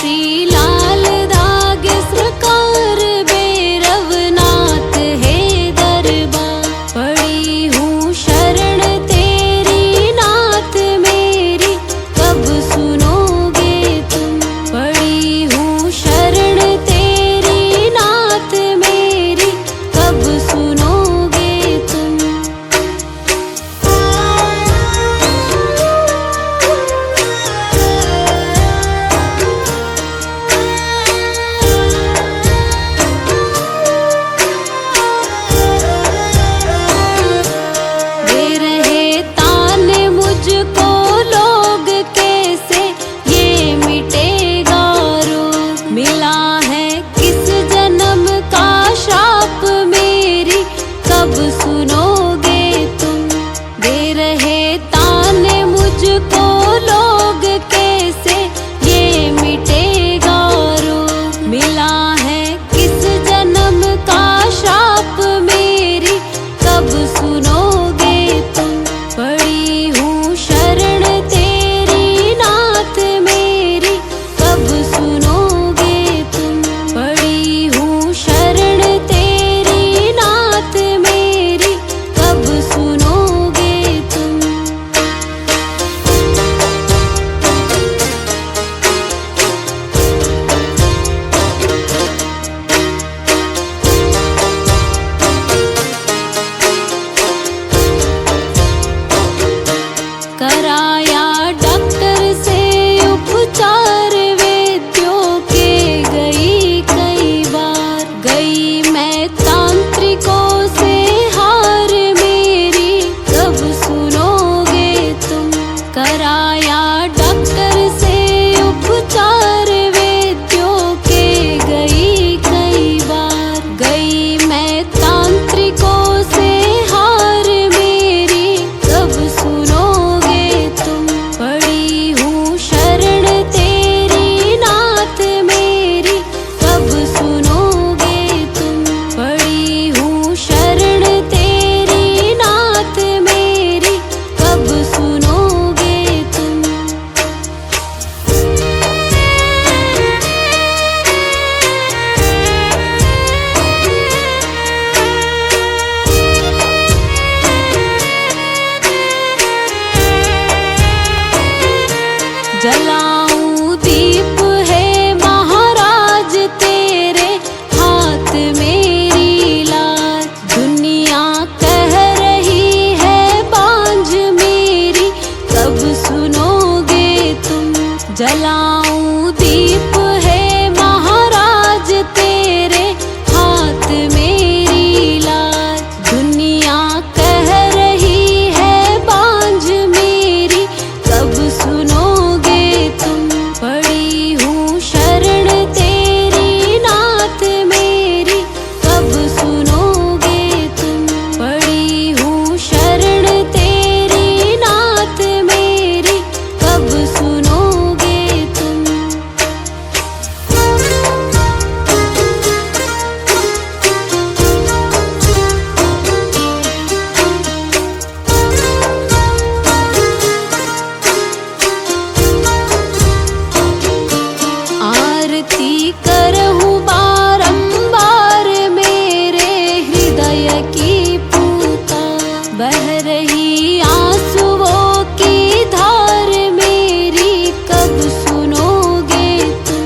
श्री लाल दाग सरकार भैरवनाथ है दरबार। पड़ी हूँ शरण तेरी नाथ मेरी, कब सुनोगे तुम। पड़ी हूँ शरण तेरी नाथ मेरी, कब सुनोगे तुम। दे रहे ताने मुझको लोग कैसे, ये मिटेगा रोग। मिला है किस जन्म का श्राप मेरी, कब सुनोगे तुम। दे रहे ताने मुझको लोग कैसे, ये मिटेगा रोग। मिला है किस जन्म का श्राप मेरी, कब सुनोगे तुम। पड़ी हूँ शरण तेरी नाथ मेरी, कब सुनोगे तुम। पड़ी हूँ शरण तेरी नाथ मेरी, कब सुनोगे तुम। कराया डॉक्टर से उपचार वैद्यों के, गई कई बार। गई मैं तांत्रिकों से हार मेरी, कब सुनोगे तुम। कराया डॉक्टर से उपचार वैद्यों के, गई कई बार। गई मैं तांत्रिकों से हार मेरी, कब सुनोगे तुम। पड़ी हूँ शरण तेरी नाथ मेरी, कब सुनोगे तुम। पड़ी हूँ शरण तेरी नाथ मेरी, कब सुनोगे तुम। जलाऊं दीप है महाराज तेरे हाथ मेरी लाज। दुनिया कह रही है बांझ मेरी, कब सुनोगे तुम। जलाऊं दीप है महाराज तेरे हाथ मेरी लाज। दुनिया कह रही है बांझ मेरी, कब सुनोगे तुम। पड़ी हूँ शरण तेरी नाथ मेरी, कब सुनोगे तुम। पड़ी हूँ शरण तेरी नाथ मेरी, कब सुनोगे तुम। आरती करहूँ बारंबार मेरे हृदय की पुकार। बह रही आंसुओं की धार मेरी, कब सुनोगे तुम।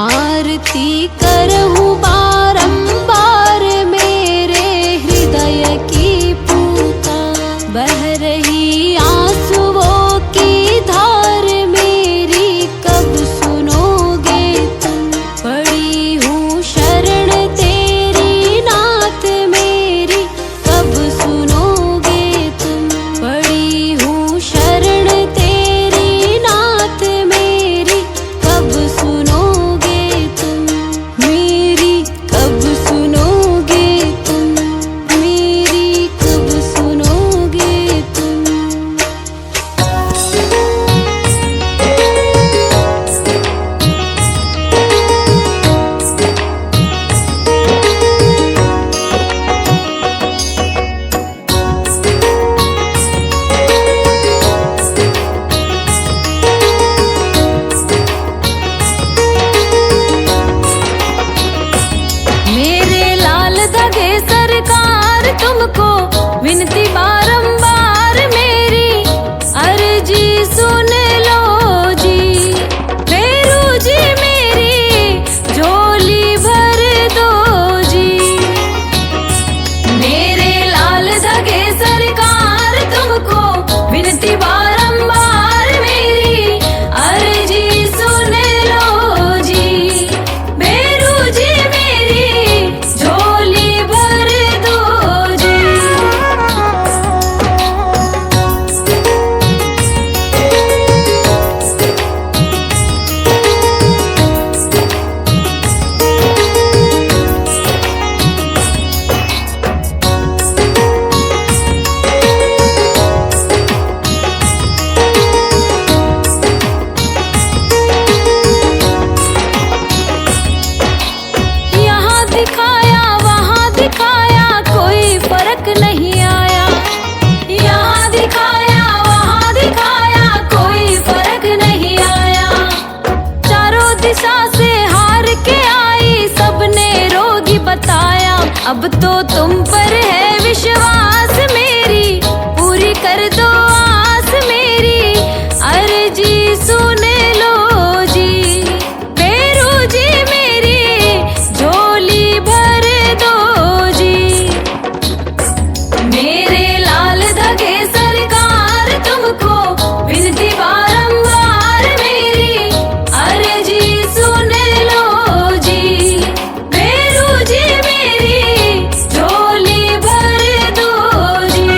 आरती करहूँ बारंबार मेरे हृदय की पुकार। बह रही आंसुओं की धार मेरी, कब सुनोगे तुम। पड़ी हूँ शरण तेरी नाथ मेरी, कब सुनोगे तुम। पड़ी हूँ शरण तेरी नाथ मेरी, कब सुनोगे तुम। तुमको विनती बारंबार मेरी अर्जी सुन लो जी। फेरू जी मेरी झोली भर दो जी। मेरे लाल धगे सरकार तुमको विनती बारंबार मेरी अर्जी सुन लो जी। फेरू जी मेरी झोली भर दो जी। यहाँ दिखाया वहाँ दिखाया कोई फर्क नहीं आया। यहाँ दिखाया वहाँ दिखाया कोई फर्क नहीं आया। चारों दिशा से हार के आई सबने रोगी बताया। अब तो तुम पर है विश्वास मेरी पूरी कर दो आस मेरी अर्जी सुन लो जी। फेरू जी मेरी झोली भर दो जी। मेरे लाल धगे सरकार तुमको विनती बारंबार मेरी अर्जी सुन लो जी। फेरू जी मेरी झोली भर दो जी।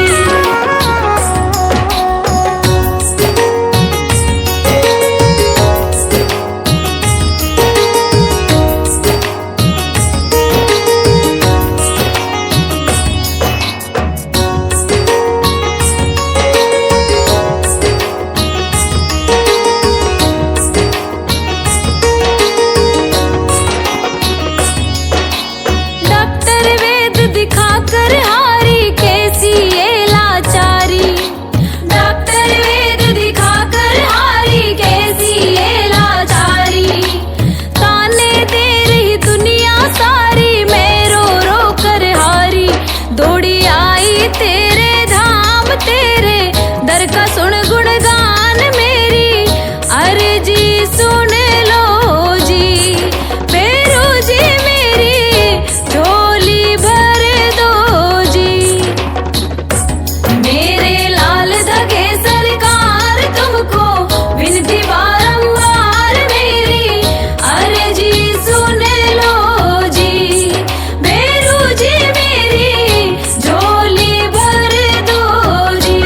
डॉक्टर वेद दिखाकर हारी कैसी ये लाचारी। डॉक्टर वेद दिखाकर हारी कैसी ये लाचारी। ताने दे रही दुनिया सारी मैं रो रो कर हारी। दौड़ी आई तेरे धाम तेरे दर का सुन गुणगान मेरी अर्जी सुन लो जी। फेरू जी मेरी झोली भर दो जी। मेरे लाल धगे सरकार तुमको विनती बारंबार मेरी अर्जी सुन लो जी। फेरू जी मेरी झोली भर दो जी।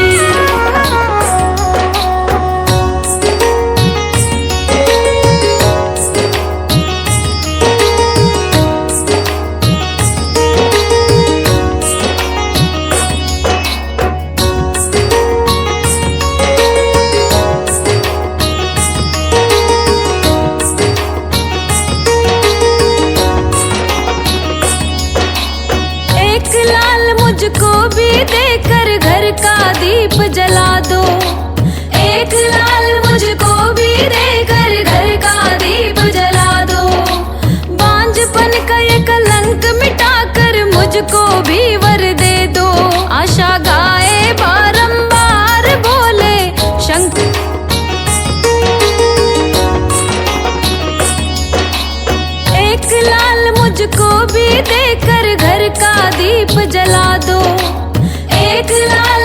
एक लाल मुझको भी देकर घर का दीप जला दो। एक लाल मुझको भी देकर घर का दीप जला दो। बांझपन का ये कलंक मिटाकर मुझको भी वर दे दो। आशा गाए बारंबार बोले शंकर। एक लाल मुझको भी देकर घर का दीप जला दो। एक लाल